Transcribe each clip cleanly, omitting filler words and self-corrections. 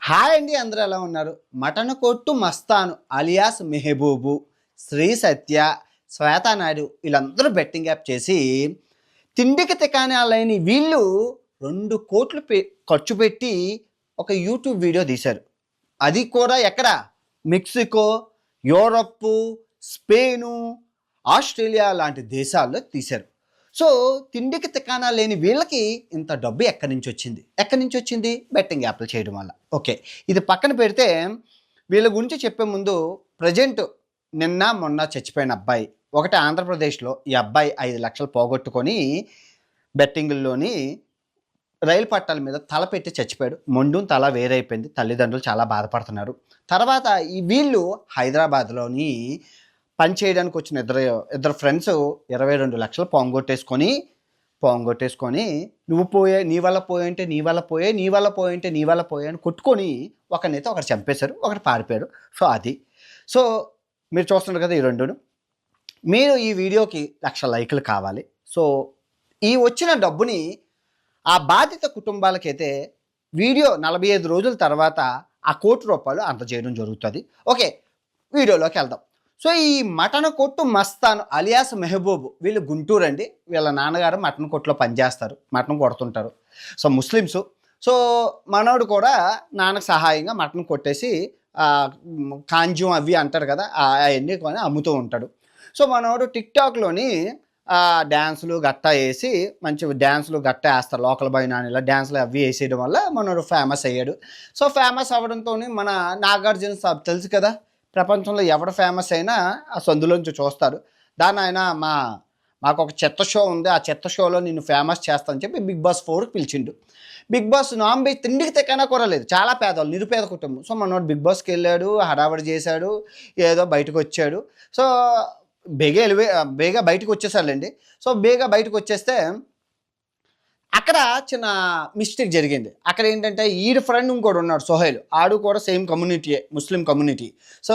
Hi అండి, అందరూ ఎలా ఉన్నారు? మటన్ కొట్టు మస్తాను అలియాస్ మెహబూబు, శ్రీ సత్య, శ్వేతా నాయుడు వీళ్ళందరూ బెట్టింగ్ యాప్ చేసి తిండికి తికాణాలని వీళ్ళు 2 కోట్లు ఖర్చు పెట్టి ఒక యూట్యూబ్ వీడియో తీశారు. అది కూడా ఎక్కడ? మెక్సికో, యూరప్, స్పెయిను, ఆస్ట్రేలియా లాంటి దేశాల్లో తీశారు. సో తిండికి తికాణా లేని వీళ్ళకి ఇంత డబ్బు ఎక్కడి నుంచి వచ్చింది? బెట్టింగ్ యాప్లు చేయడం వల్ల. ఓకే, ఇది పక్కన పెడితే వీళ్ళ గురించి చెప్పే ముందు ప్రజెంట్ నిన్న మొన్న చచ్చిపోయిన అబ్బాయి ఒకటి ఆంధ్రప్రదేశ్లో. ఈ అబ్బాయి 5 లక్షలు పోగొట్టుకొని బెట్టింగుల్లోని రైలు పట్టాల మీద తల పెట్టి చచ్చిపోయాడు. మొండుం తల వేరైపోయింది. తల్లిదండ్రులు చాలా బాధపడుతున్నారు. తర్వాత వీళ్ళు హైదరాబాద్లోని పని చేయడానికి వచ్చిన ఇద్దరు ఫ్రెండ్స్ 22 లక్షలు పోంగొట్టేసుకొని నువ్వు పోయే, నీ వల్ల పోయంటే నీ వల్ల పోయే, నీ వల్ల పోయంటే నీ వల్ల పోయే అని కొట్టుకొని ఒకరినైతే ఒకరు చంపేశారు, ఒకటి పారిపోయారు. సో అది. సో మీరు చూస్తున్నారు కదా ఈ రెండును. మీరు ఈ వీడియోకి 1,00,000 లైకులు కావాలి. సో ఈ వచ్చిన డబ్బుని ఆ బాధిత కుటుంబాలకైతే వీడియో 45 రోజుల తర్వాత ఆ ₹1,00,00,000 అందజేయడం జరుగుతుంది. ఓకే, వీడియోలోకి వెళ్దాం. సో ఈ మటన్ కొట్టు మస్తాను అలియాస్ మెహబూబ్ వీళ్ళు గుంటూరు అండి. వీళ్ళ నాన్నగారు మటన్ కొట్టులో పనిచేస్తారు, మటన్ కొడుతుంటారు. So Muslims. సో మనోడు కూడా నాన్నకు సహాయంగా మటన్ కొట్టేసి కాంజం అవి అంటారు కదా, అవన్నీ కొని అమ్ముతూ ఉంటాడు. సో మనోడు టిక్టాక్లోని డ్యాన్సులు గట్టా వేసి మంచి డ్యాన్సులు గట్టా వేస్తారు. లోకల్ బాయ్ నాని ఇలా డ్యాన్సులు అవి వేసేయడం వల్ల మనోడు ఫేమస్ అయ్యాడు. సో ఫేమస్ అవ్వడంతో మన నాగార్జున సాబ్ తెలుసు కదా, ప్రపంచంలో ఎవడు ఫేమస్ అయినా ఆ సందులోంచి చూస్తారు. దాన్ని ఆయన మాకు ఒక చెత్త షో ఉంది, ఆ చెత్త షోలో నిన్ను ఫేమస్ చేస్తానని చెప్పి బిగ్ బాస్ 4కి పిలిచిండు. బిగ్ బాస్ నాన్ వెజ్ తిండికి తెక్కనా కూరలేదు, చాలా పేదవాళ్ళు, నిరుపేద కుటుంబం. సో మనోడు బిగ్ బాస్కి వెళ్ళాడు, హడావడి చేశాడు, ఏదో బయటకు వచ్చాడు. సో బేగా బయటకు వచ్చేసారులేండి. సో బయటకు వచ్చేస్తే అక్కడ చిన్న మిస్టేక్ జరిగింది. అక్కడ ఏంటంటే ఈడు ఫ్రెండ్ ఇంకోటి ఉన్నాడు సోహెల్, ఆడు కూడా సేమ్ కమ్యూనిటీయే, Muslim community. So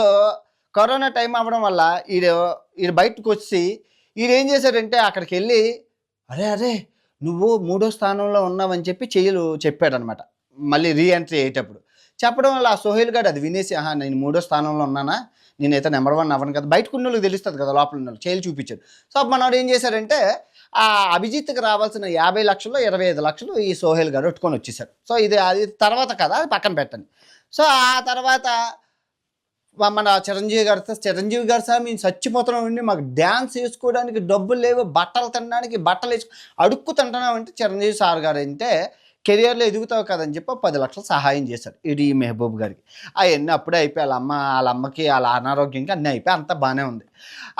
corona time అవ్వడం వల్ల ఈడు బయటకు వచ్చి ఈడేం చేశాడంటే అక్కడికి వెళ్ళి అరే నువ్వు 3వ స్థానంలో ఉన్నావని చెప్పి చెప్పాడనమాట. మళ్ళీ రీఎంట్రీ అయ్యేటప్పుడు చెప్పడం వల్ల ఆ సోహెల్ గారు అది వినేసి, నేను 3వ స్థానంలో ఉన్నానా, నేనైతే నెంబర్ 1 అవ్వను కదా, బయటకు ఉన్న వాళ్ళకి తెలుస్తుంది కదా, లోపల ఉన్న వాళ్ళు చేలు చూపించాడు. సో మనోడు ఏం చేశారంటే ఆ అభిజిత్కి రావాల్సిన 50 లక్షల్లో 25 లక్షలు ఈ సోహెల్ గారు పెట్టుకొని వచ్చేసారు. సో అది తర్వాత కదా, అది పక్కన పెట్టండి. సో ఆ తర్వాత మన చిరంజీవి గారు సార్ మేము చచ్చిపోతున్నామండి, మాకు డ్యాన్స్ వేసుకోవడానికి డబ్బులు లేవు, బట్టలు తినడానికి బట్టలు అడుక్కు తింటున్నామంటే చిరంజీవి సార్ గారు అంటే కెరియర్లో ఎదుగుతావు కదని చెప్పి 10 లక్షలు సహాయం చేశారు ఈ మెహబూబ్ గారికి. అవన్నీ అప్పుడే అయిపోయి వాళ్ళ అమ్మకి వాళ్ళ అనారోగ్యంకి అన్నీ అయిపోయి అంతా బాగానే ఉంది.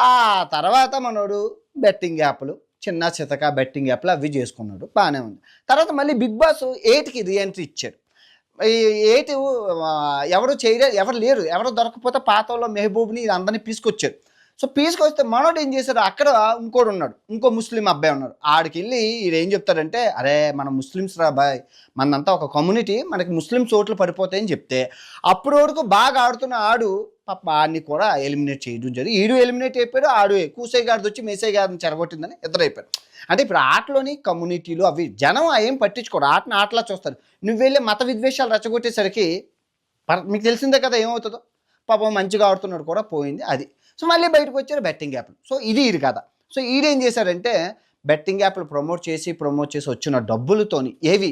ఆ తర్వాత మనోడు బెట్టింగ్ యాప్లు, చిన్న చితక బెట్టింగ్ యాప్లు అవి చేసుకున్నాడు, బాగానే ఉంది. తర్వాత మళ్ళీ బిగ్ బాస్ 8కి రీఎంట్రీ ఇచ్చాడు. ఈ 8 ఎవరు లేరు, ఎవరు దొరకపోతే పాతలో మెహబూబ్ని అందరినీ తీసుకొచ్చారు. సో తీసుకొస్తే మనోడు ఏం చేశారు, అక్కడ ఇంకోడు ఉన్నాడు, ఇంకో ముస్లిం అబ్బాయి ఉన్నాడు. ఆడికి వెళ్ళి ఈడు ఏం చెప్తాడంటే, అరే మన ముస్లిమ్స్ రా బాయ్, మనంతా ఒక కమ్యూనిటీ, మనకి ముస్లిమ్స్ ఓట్లు పడిపోతాయని చెప్తే అప్పుడు వరకు బాగా ఆడుతున్న ఆడు పాప ఆడిని కూడా ఎలిమినేట్ చేయడం జరిగింది. ఈడు ఎలిమినేట్ అయిపోయాడు, ఆడు కూసే గారిది వచ్చి మేసే గారిని చెరగొట్టిందని ఇద్దరు అయిపోయారు. అంటే ఇప్పుడు ఆటలోని కమ్యూనిటీలు అవి జనం ఏం పట్టించుకోరు, ఆటలా చూస్తారు. నువ్వు వెళ్ళి మత విద్వేషాలు రెచ్చగొట్టేసరికి మీకు తెలిసిందే కదా ఏమవుతుందో. పాపం మంచిగా ఆడుతున్నాడు కూడా పోయింది అది. సో మళ్ళీ బయటకు వచ్చారు బెట్టింగ్ యాప్లు. సో ఇది కదా. సో ఈడేం చేశారంటే బెట్టింగ్ యాప్లు ప్రమోట్ చేసి వచ్చిన డబ్బులతోని ఏవి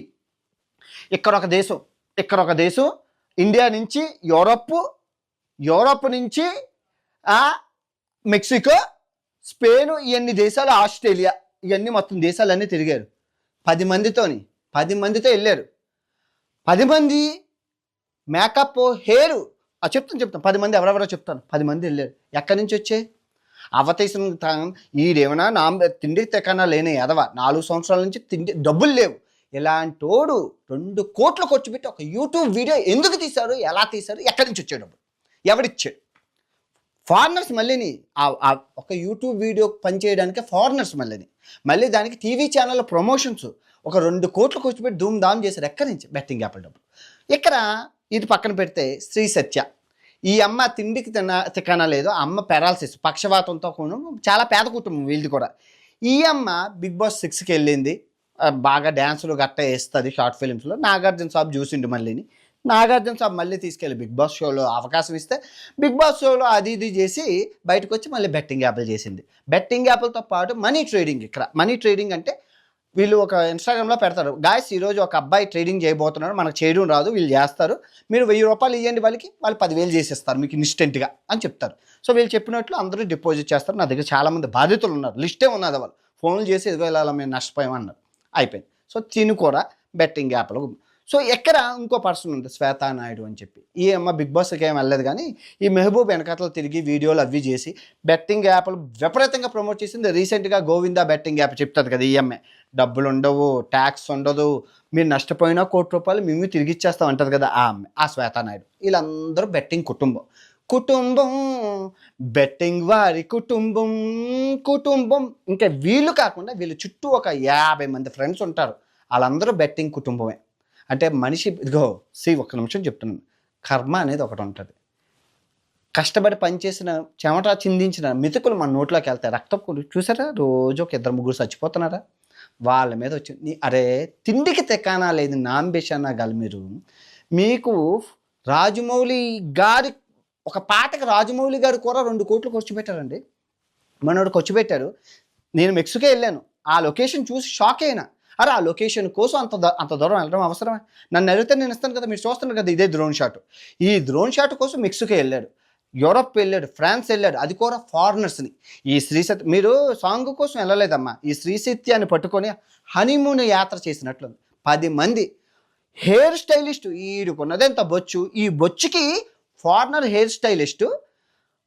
ఇక్కడ ఒక దేశం ఇండియా నుంచి యూరప్ నుంచి మెక్సికో, స్పెయిన్, ఇవన్నీ దేశాలు, ఆస్ట్రేలియా, ఇవన్నీ మొత్తం దేశాలన్నీ తిరిగారు 10 మందితో వెళ్ళారు. 10 మంది మేకప్, హెయిర్ చెప్తాను 10 మంది ఎవరెవరో చెప్తాను. 10 మంది వెళ్ళారు. ఎక్కడి నుంచి వచ్చే అవతీసిన ఈడేమన్నా తిండికి తెక్కనా లేని ఎదవ, 4 సంవత్సరాల నుంచి డబ్బులు లేవు. ఇలాంటోడు 2 కోట్లు ఖర్చు పెట్టి ఒక యూట్యూబ్ వీడియో ఎందుకు తీశారు, ఎలా తీశారు, ఎక్కడి నుంచి వచ్చే డబ్బులు ఎవడిచ్చాడు? ఫారినర్స్ మళ్ళీని ఒక యూట్యూబ్ వీడియో పనిచేయడానికి ఫారినర్స్ మళ్ళీ దానికి టీవీ ఛానల్ ప్రమోషన్స్ ఒక 2 కోట్లు ఖర్చు పెట్టి ధూమ్ ధామ్ చేశారు. ఎక్కడి నుంచి? బెట్టింగ్ యాప్ల డబ్బులు. ఇక్కడ ఇది పక్కన పెడితే శ్రీ సత్య, ఈ అమ్మ తిండికి తిక్కనా లేదు, అమ్మ పెరాలసిస్ పక్షవాతంతో చాలా పేద కుటుంబం వీళ్ళది కూడా. ఈ అమ్మ బిగ్ బాస్ 6కి వెళ్ళింది, బాగా డ్యాన్సులు గట్టా వేస్తుంది షార్ట్ ఫిలిమ్స్లో. నాగార్జున సాబ్ చూసిండు మళ్ళీని, నాగార్జున సాబ్ మళ్ళీ తీసుకెళ్ళి బిగ్ బాస్ షోలో అవకాశం ఇస్తే బిగ్ బాస్ షోలో అది ఇది చేసి బయటకు వచ్చి మళ్ళీ బెట్టింగ్ యాప్లు చేసింది. బెట్టింగ్ యాప్లతో పాటు మనీ ట్రేడింగ్. ఇక్కడ మనీ ట్రేడింగ్ అంటే వీళ్ళు ఒక ఇన్స్టాగ్రామ్లో పెడతారు, గాయస్ ఈరోజు ఒక అబ్బాయి ట్రేడింగ్ చేయబోతున్నాడు, మనకు చేయడం రాదు, వీళ్ళు చేస్తారు, మీరు 1000 రూపాయలు ఇవ్వండి వాళ్ళకి, వాళ్ళు 10,000 చేసేస్తారు మీకు ఇన్స్టెంట్గా అని చెప్తారు. సో వీళ్ళు చెప్పినట్లు అందరూ డిపాజిట్ చేస్తారు. నా దగ్గర చాలామంది బాధితులు ఉన్నారు, లిస్టే ఉన్నది, వాళ్ళు ఫోన్లు చేసి ఇదిగో ఇలా మేము నష్టపోయామన్నారు. అయిపోయింది. సో తిను కూడా బెట్టింగ్ యాప్లో. సో ఎక్కడ ఇంకో పర్సన్ ఉంది శ్వేతా నాయుడు అని చెప్పి, ఈ అమ్మ బిగ్ బాస్కి ఏం వెళ్ళలేదు కానీ ఈ మెహబూబ్ వెనకాతలు తిరిగి వీడియోలు అవి చేసి బెట్టింగ్ యాప్లు విపరీతంగా ప్రమోట్ చేసింది. రీసెంట్గా గోవిందా బెట్టింగ్ యాప్ చెప్తుంది కదా, ఈ అమ్మాయి డబ్బులు ఉండవు, ట్యాక్స్ ఉండదు, మీరు నష్టపోయినా ₹1,00,00,000 మేము తిరిగి ఇచ్చేస్తాం అంటది కదా ఆ అమ్మాయి, ఆ శ్వేతా నాయుడు. వీళ్ళందరూ బెట్టింగ్ కుటుంబం బెట్టింగ్ వారి కుటుంబం. ఇంకా వీళ్ళు కాకుండా వీళ్ళ చుట్టూ ఒక 50 మంది ఫ్రెండ్స్ ఉంటారు, వాళ్ళందరూ బెట్టింగ్ కుటుంబమే. అంటే మనిషి ఇదిగో ఒక్క నిమిషం చెప్తున్నాను, కర్మ అనేది ఒకటి ఉంటుంది. కష్టపడి పనిచేసిన చెమట చిందించిన మెతుకులు మన నోట్లోకి వెళ్తాయి, రక్తపు చూసారా, రోజు ఒక 2-3 చచ్చిపోతున్నారా, వాళ్ళ మీద వచ్చి అరే తిండికి తెకానా లేదు నాంబేషన్నా గల మీరు. మీకు రాజమౌళి గారి ఒక పాటకి రాజమౌళి గారు కూడా 2 కోట్లు ఖర్చు పెట్టారండి. మనోడు ఖర్చు పెట్టారు. నేను మెక్సికో వెళ్ళాను, ఆ లొకేషన్ చూసి షాక్ అయినా. అరే ఆ లొకేషన్ కోసం అంత దూరం వెళ్ళడం అవసరమే? నన్ను అడిగితే నేను ఇస్తాను కదా, మీరు చూస్తున్నారు కదా ఇదే డ్రోన్ షాట్. ఈ డ్రోన్ షాట్ కోసం మెక్సికో వెళ్ళాడు, యూరోప్ వెళ్ళాడు, ఫ్రాన్స్ వెళ్ళాడు, అది కూడా ఫారినర్స్ని. ఈ శ్రీసత్య మీరు సాంగ్ కోసం వెళ్ళలేదమ్మా, ఈ శ్రీసత్యాన్ని పట్టుకొని హనీమూన్ యాత్ర చేసినట్లు 10 మంది హెయిర్ స్టైలిస్ట్. ఈడుకున్నదెంత బొచ్చు, ఈ బొచ్చుకి foreigner hair stylist,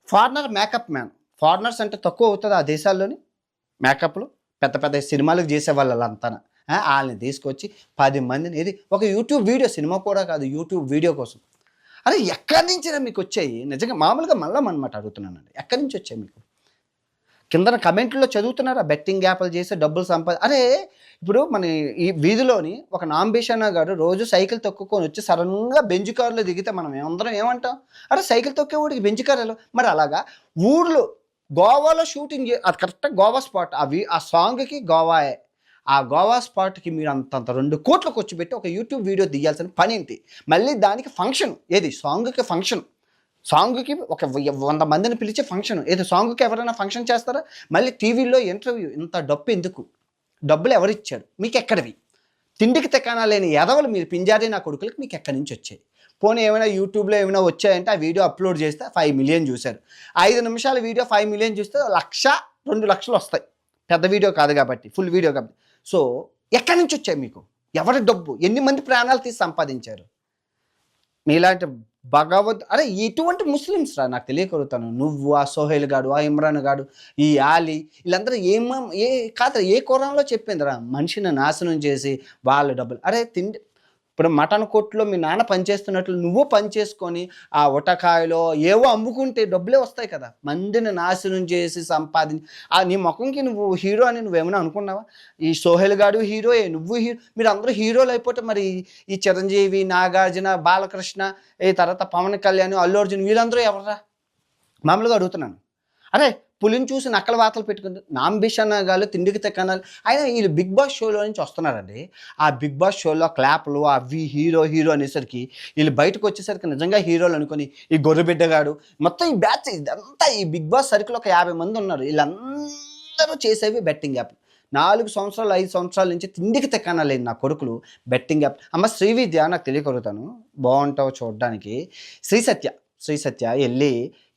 foreigner makeup man. Foreigners అంటే తక్కువ అవుతుంది ఆ దేశాల్లోని మేకప్లు, పెద్ద పెద్ద సినిమాలకు చేసే వాళ్ళంతా వాళ్ళని తీసుకొచ్చి 10 మందిని. ఇది ఒక యూట్యూబ్ వీడియో, సినిమా కూడా కాదు, యూట్యూబ్ వీడియో కోసం. అరే ఎక్కడి నుంచినా మీకు వచ్చాయి? నిజంగా మామూలుగా మళ్ళీ అనమాట అడుగుతున్నానండి, ఎక్కడి నుంచి వచ్చాయి మీకు? కిందన కమెంట్లో చదువుతున్నారా బెట్టింగ్ యాప్లు చేసి డబ్బులు అరే ఇప్పుడు మన ఈ వీధిలోని ఒక నాంబేషన్న గారు రోజు సైకిల్ తొక్కుకొని వచ్చి సడన్గా బెంచ్ కారులో దిగితే మనం ఏమందరం ఏమంటాం, అరే సైకిల్ తొక్కేవాడికి బెంచ్ కారులో. మరి అలాగా ఊర్లో గోవాలో షూటింగ్, అది కరెక్ట్గా గోవా స్పాట్, ఆ సాంగ్కి గోవాయే. ఆ గోవా స్పాట్కి మీరు అంతంత 2 కోట్లు ఖర్చు పెట్టి ఒక యూట్యూబ్ వీడియో తీయాల్సిన పని ఏంటి? మళ్ళీ దానికి ఫంక్షన్ ఏది, సాంగ్కి ఫంక్షన్, సాంగ్కి ఒక 100 మందిని పిలిచే ఫంక్షన్ ఏది, సాంగ్కి ఎవరైనా ఫంక్షన్ చేస్తారా? మళ్ళీ టీవీలో ఇంటర్వ్యూ, ఇంత డబ్బు ఎందుకు? డబ్బులు ఎవరిచ్చాడు మీకు? ఎక్కడివి? తిండికి తెకానా లేని ఎదవలు మీరు పింజారీ నా కొడుకులకి మీకు ఎక్కడి నుంచి వచ్చాయి? పోనీ ఏమైనా యూట్యూబ్లో ఏమైనా వచ్చాయంటే ఆ వీడియో అప్లోడ్ చేస్తే 5 మిలియన్ చూశారు, 5 నిమిషాల వీడియో 5 మిలియన్ చూస్తే 1,00,000 2 లక్షలు వస్తాయి. పెద్ద వీడియో కాదు కాబట్టి, ఫుల్ వీడియో కాబట్టి. సో ఎక్కడి నుంచి వచ్చాయి మీకు? ఎవరి డబ్బు? ఎన్ని మంది ప్రాణాలు తీసి సంపాదించారు? మీలాంటి అరే ఇటువంటి ముస్లిమ్స్ రా నాకు తెలియకరుగుతాను. నువ్వు, ఆ సోహెల్ గాడు, ఆ ఇమ్రాన్ గాడు, ఈ ఆలీ, వీళ్ళందరూ ఏ ఖురాన్లో చెప్పిందిరా మనిషిని నాశనం చేసి వాళ్ళ డబ్బులు? అరే తిండి, ఇప్పుడు మటన్ కొట్లో మీ నాన్న పనిచేస్తున్నట్లు నువ్వు పనిచేసుకొని ఆ ఉటకాయలో ఏవో అమ్ముకుంటే డబ్బులే వస్తాయి కదా. మందిని నాశనం చేసి సంపాదించి నీ ముఖంకి నువ్వు హీరో అని నువ్వేమైనా అనుకున్నావా? ఈ సోహెల్ గాడు హీరోయే, నువ్వు హీరో, మీరు అందరూ హీరోలు అయిపోతే మరి ఈ చిరంజీవి, నాగార్జున, బాలకృష్ణ, తర్వాత పవన్ కళ్యాణ్, అల్లు అర్జున్ వీళ్ళందరూ ఎవరా? మామూలుగా అడుగుతున్నాను. అరే పులిని చూసి నక్కల వాతలు పెట్టుకుంది నాంబిషన్ గారు, తిండికి తెక్కనాలు. అయినా వీళ్ళు బిగ్ బాస్ షోలో నుంచి వస్తున్నారండి. ఆ బిగ్ బాస్ షోలో క్లాప్లు అవి హీరో అనేసరికి వీళ్ళు బయటకు వచ్చేసరికి నిజంగా హీరోలు అనుకొని ఈ గొర్రెబిడ్డగాడు మొత్తం ఈ బ్యాచ్ ఇదంతా ఈ బిగ్ బాస్ సర్కిల్ ఒక 50 మంది ఉన్నారు. వీళ్ళందరూ చేసేవి బెట్టింగ్ యాప్. 4 సంవత్సరాలు 5 సంవత్సరాల నుంచి తిండికి తెక్కనా లేదు నా కొడుకులు బెట్టింగ్ యాప్. అమ్మ శ్రీవిద్య నాకు తెలియకరుగుతాను, బాగుంటావు చూడడానికి. శ్రీసత్య వెళ్ళి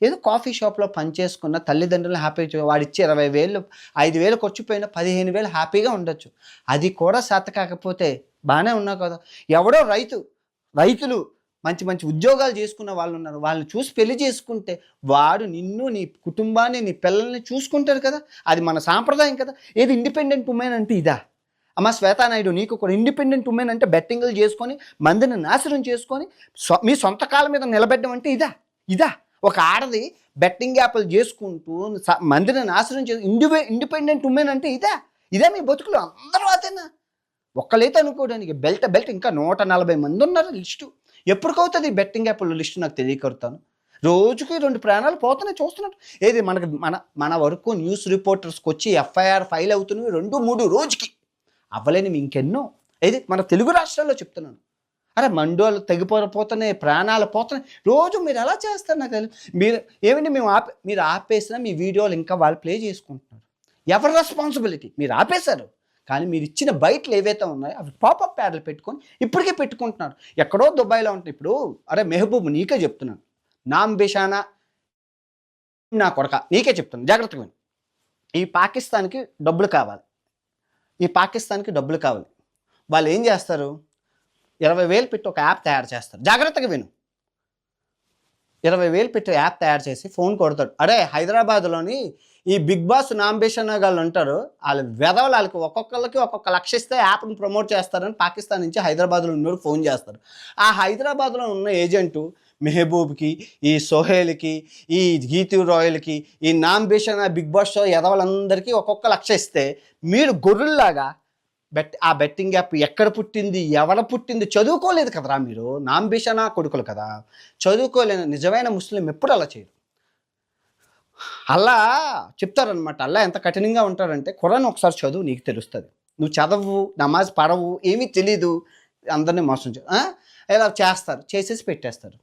ఏదో కాఫీ షాప్లో పనిచేసుకున్న తల్లిదండ్రులు హ్యాపీగా, వాడిచ్చి 20,000 5,000 ఖర్చుపోయినా 15,000 హ్యాపీగా ఉండొచ్చు. అది కూడా శాత కాకపోతే బాగానే ఉన్నావు కదా. ఎవడో రైతులు మంచి మంచి ఉద్యోగాలు చేసుకున్న వాళ్ళు ఉన్నారు, వాళ్ళని చూసి పెళ్లి చేసుకుంటే వాడు నిన్ను, నీ కుటుంబాన్ని, నీ పిల్లల్ని చూసుకుంటారు కదా. అది మన సాంప్రదాయం కదా. ఏది ఇండిపెండెంట్ ఉమెన్ అంటే ఇదా? అమ్మ శ్వేతా నాయుడు, నీకు ఒక ఇండిపెండెంట్ ఉమెన్ అంటే బెట్టింగ్లు చేసుకొని మందిని నాశనం చేసుకొని మీ సొంత కాళ్ళ మీద నిలబెట్టడం అంటే ఇదా? ఒక ఆడది బెట్టింగ్ యాప్లు చేసుకుంటూ మందిని నాశనం చేసి ఇండిపెండెంట్ ఉమెన్ అంటే ఇదే మీ బతుకులు? అందరూ అదేనా? ఒక్కలైతే అనుకోవడానికి బెల్ట్ ఇంకా 140 మంది ఉన్నారు లిస్టు. ఎప్పటికవుతుంది బెట్టింగ్ యాప్ల లిస్టు నాకు తెలియకరుతాను. రోజుకి 2 ప్రాణాలు పోతున్నాయి చూస్తున్నట్టు. ఏది మనకి మన వరకు న్యూస్ రిపోర్టర్స్కి వచ్చి ఎఫ్ఐఆర్ ఫైల్ అవుతున్నవి 2-3 రోజుకి అవ్వలేనివి ఇంకెన్నో. ఏది మన తెలుగు రాష్ట్రాల్లో చెప్తున్నాను. అరే మండోళ్ళు తెగిపోతున్నాయి, ప్రాణాలు పోతున్నాయి. రోజు మీరు ఎలా చేస్తారు నాకు తెలియదు. మీరు ఏమంటే మీరు ఆపేసినా మీ వీడియోలు ఇంకా వాళ్ళు ప్లే చేసుకుంటున్నారు. ఎవరి రెస్పాన్సిబిలిటీ? మీరు ఆపేశారు, కానీ మీరు ఇచ్చిన బయటలు ఏవైతే ఉన్నాయో అవి పాపప్ యాడ్లు పెట్టుకొని ఇప్పటికే పెట్టుకుంటున్నారు. ఎక్కడో దుబాయ్లో ఉంటాయి. ఇప్పుడు అరే మెహబూబ్, నీకే చెప్తున్నాను, నామ్ బేషానా నా కొడక, నీకే చెప్తున్నాను, జాగ్రత్తగా విను. ఈ పాకిస్తాన్కి డబ్బులు కావాలి, వాళ్ళు ఏం చేస్తారు? 20,000 పెట్టి ఒక యాప్ తయారు చేస్తారు. జాగ్రత్తగా విను. 20,000 పెట్టి యాప్ తయారు చేసి ఫోన్ కొడతాడు. అరే హైదరాబాద్లోని ఈ బిగ్ బాస్ నాంబేషన్ గాళ్ళు ఉంటారు, వాళ్ళు వెధవలు, వాళ్ళకి ఒక్కొక్కరికి ఒక్కొక్క లక్ష ఇస్తే యాప్ని ప్రమోట్ చేస్తారని పాకిస్తాన్ నుంచి హైదరాబాద్లో ఉన్నోడు ఫోన్ చేస్తారు. ఆ హైదరాబాద్లో ఉన్న ఏజెంటు మెహబూబ్కి, ఈ సోహేల్కి, ఈ గీతూ రాయల్కి, ఈ నాంబేషన్ బిగ్ బాస్ షో ఎదవలందరికీ ఒక్కొక్క లక్ష ఇస్తే మీరు గొర్రెల్లాగా ఆ బెట్టింగ్ యాప్ ఎక్కడ పుట్టింది, ఎవడ పుట్టింది చదువుకోలేదు కదరా మీరు. నాంబిషనా కొడుకులు కదా, చదువుకోలేని నిజమైన ముస్లిం ఎప్పుడు అలా చేయరు. అల్లా చెప్తారనమాట. అల్లా ఎంత కఠినంగా ఉంటారంటే, ఖురాన్ ఒకసారి చదువు, నీకు తెలుస్తుంది. నువ్వు చదవు, నమాజ్ పడవు, ఏమీ తెలీదు, అందరినీ మోసం ఇలా చేస్తారు, చేసేసి పెట్టేస్తారు.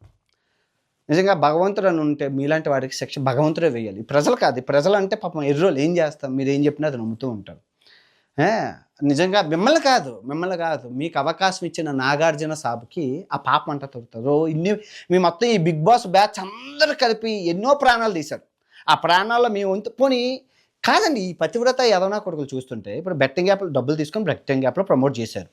నిజంగా భగవంతుడు అని ఉంటే మీలాంటి వాడికి శిక్ష భగవంతుడే వేయాలి. ప్రజలు కాదు. ప్రజలు అంటే పాపం ఎర్రోలు, ఏం చేస్తాం, మీరు ఏం చెప్పినా అది నమ్ముతూ ఉంటారు. నిజంగా మిమ్మల్ని కాదు, మీకు అవకాశం ఇచ్చిన నాగార్జున సాబ్కి ఆ పాపం అంట తొలుతారు. మీ మొత్తం ఈ బిగ్ బాస్ బ్యాచ్ అందరూ కలిపి ఎన్నో ప్రాణాలు తీశారు. ఆ ప్రాణాల్లో మీ వంతు పోనీ కాదండి. ఈ పతివ్రత యదవనా కొడుకులు చూస్తుంటే ఇప్పుడు బెట్టింగ్ యాప్లు డబ్బులు తీసుకొని బెట్టింగ్ యాప్లో ప్రమోట్ చేశారు,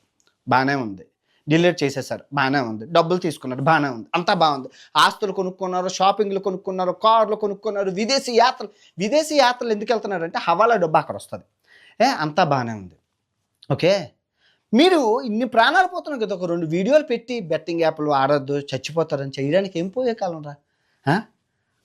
బాగానే ఉంది. డిలీట్ చేసేసారు, బాగానే ఉంది. డబ్బులు తీసుకున్నారు, బాగానే ఉంది, అంతా బాగుంది. ఆస్తులు కొనుక్కున్నారు, షాపింగ్లు కొనుక్కున్నారు, కార్లు కొనుక్కున్నారు, విదేశీ యాత్రలు ఎందుకు వెళ్తున్నారంటే హవాలా డబ్బు అక్కడ వస్తుంది. అంతా బాగానే ఉంది. ఓకే, మీరు ఇన్ని ప్రాణాలు పోతున్నాయి కదా, ఒక 2 వీడియోలు పెట్టి బెట్టింగ్ యాప్లు ఆడొద్దు, చచ్చిపోతారని చేయడానికి ఏం పోయే కాలం రా?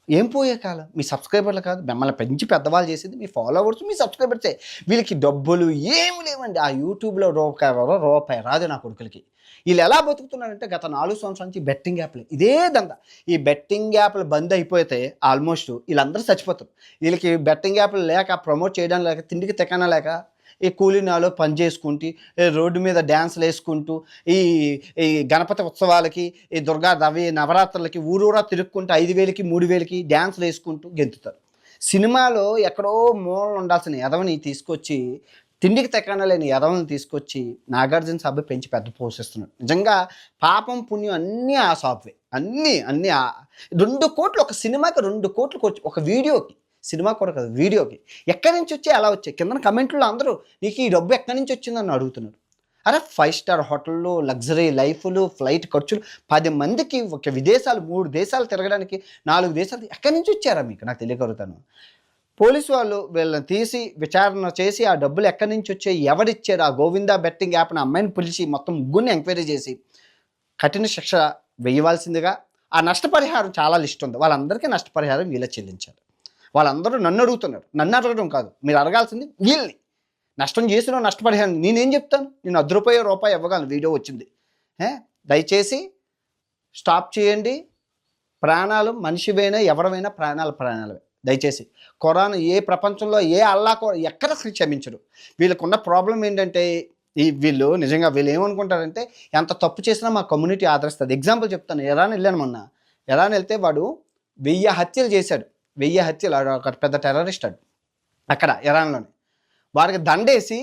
ఏం పోయే కాలం? మీ సబ్స్క్రైబర్లు కాదు, మిమ్మల్ని పెంచి పెద్దవాళ్ళు చేసేది మీ ఫాలోవర్స్, మీ సబ్స్క్రైబర్సే. వీళ్ళకి డబ్బులు ఏమి లేవండి. ఆ యూట్యూబ్లో రూపాయి రాదు నా కొడుకులకి. వీళ్ళు ఎలా బతుకుతున్నారంటే గత 4 సంవత్సరాల నుంచి బెట్టింగ్ యాప్లు, ఇదే దందా. ఈ బెట్టింగ్ యాప్లు బంద్ అయిపోతే ఆల్మోస్ట్ వీళ్ళందరూ చచ్చిపోతారు. వీళ్ళకి బెట్టింగ్ యాప్లు లేక, ప్రమోట్ చేయడం లేక, తిండికి తెకన లేక, ఈ కూలీనాలో పని చేసుకుంటూ, రోడ్డు మీద డ్యాన్సులు వేసుకుంటూ, ఈ గణపతి ఉత్సవాలకి, ఈ నవరాత్రులకి ఊరూరా తిరుక్కుంటూ 5,000కి 3,000కి డ్యాన్సులు వేసుకుంటూ గెంతుతారు. సినిమాలో ఎక్కడో మూలన ఉండాల్సిన ఎదవని తీసుకొచ్చి, తిండికి తెక్కన లేని ఎదవని తీసుకొచ్చి నాగార్జున సాబ్ పెంచి పెద్ద పోషిస్తున్నాడు. నిజంగా పాపం పుణ్యం అన్నీ ఆ సాబ్వే. అన్నీ 2 కోట్లు ఒక సినిమాకి, 2 కోట్లు ఒక వీడియోకి, సినిమా కూడా కాదు వీడియోకి. ఎక్కడి నుంచి వచ్చాయి, అలా వచ్చాయి. కింద కమెంట్లో అందరూ నీకు ఈ డబ్బు ఎక్కడి నుంచి వచ్చిందని అడుగుతున్నారు. అరే 5 స్టార్ హోటళ్ళు, లగ్జరీ లైఫ్లు, ఫ్లైట్ ఖర్చులు, 10 మందికి ఒక విదేశాలు, 3 దేశాలు తిరగడానికి, 4 దేశాలు ఎక్కడి నుంచి వచ్చారా మీకు? నాకు తెలియగలుగుతాను. పోలీసు వాళ్ళు వీళ్ళని తీసి విచారణ చేసి ఆ డబ్బులు ఎక్కడి నుంచి వచ్చాయి, ఎవరిచ్చారు, ఆ గోవిందా బెట్టింగ్ యాప్ని అమ్మాయిని పిలిచి మొత్తం ముగ్గురిని ఎంక్వైరీ చేసి కఠిన శిక్ష వేయవలసిందిగా. ఆ నష్టపరిహారం చాలా లిస్ట్ ఉంది, వాళ్ళందరికీ నష్టపరిహారం వీళ్ళే చెల్లించారు. వాళ్ళందరూ నన్ను అడుగుతున్నారు, నన్ను అడగడం కాదు, మీరు అడగాల్సింది వీళ్ళని. నష్టం చేసిన నష్టపరిహారం నేనేం చెప్తాను? నేను ₹10 ఇవ్వగలను, వీడియో వచ్చింది. దయచేసి స్టాప్ చేయండి. ప్రాణాలు మనిషివైనా ఎవరైనా ప్రాణాలవే. దయచేసి ఖురాన్ ఏ ప్రపంచంలో ఏ అల్లా ఎక్కడ క్షమించరు. వీళ్ళకున్న ప్రాబ్లం ఏంటంటే, వీళ్ళు నిజంగా ఏమనుకుంటారంటే, ఎంత తప్పు చేసినా మా కమ్యూనిటీ ఆదరిస్తుంది. ఎగ్జాంపుల్ చెప్తాను. ఇరాన్ వెళ్ళాను మొన్న. ఇరాన్ వెళ్తే వాడు 1000 హత్యలు చేశాడు. 1000 హత్యలు. ఒక పెద్ద టెర్రరిస్ట్ అక్కడ ఇరాన్లోనే. వారికి దండేసి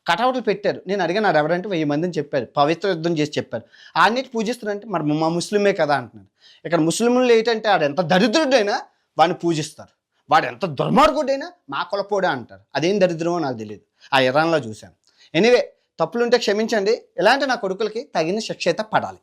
కటౌట్లు పెట్టారు. నేను అడిగాను, ఎవరంటే 1000 మందిని చెప్పారు, పవిత్ర యుద్ధం చేసి చెప్పారు. అన్నిటి పూజిస్తున్నారంటే మరి మా ముస్లిమే కదా అంటున్నారు. ఇక్కడ ముస్లింలు ఏంటంటే వాడు ఎంత దరిద్రుడైనా వాడిని పూజిస్తారు, వాడు ఎంత దుర్మార్గుడైనా మా కులపోడే అంటారు. అదేం దరిద్రమో నాకు తెలియదు, ఆ ఇరాన్లో చూశాను. ఎనీవే, తప్పులుంటే క్షమించండి. ఇలాంటి నా కొడుకులకి తగిన శిక్ష అయితే పడాలి.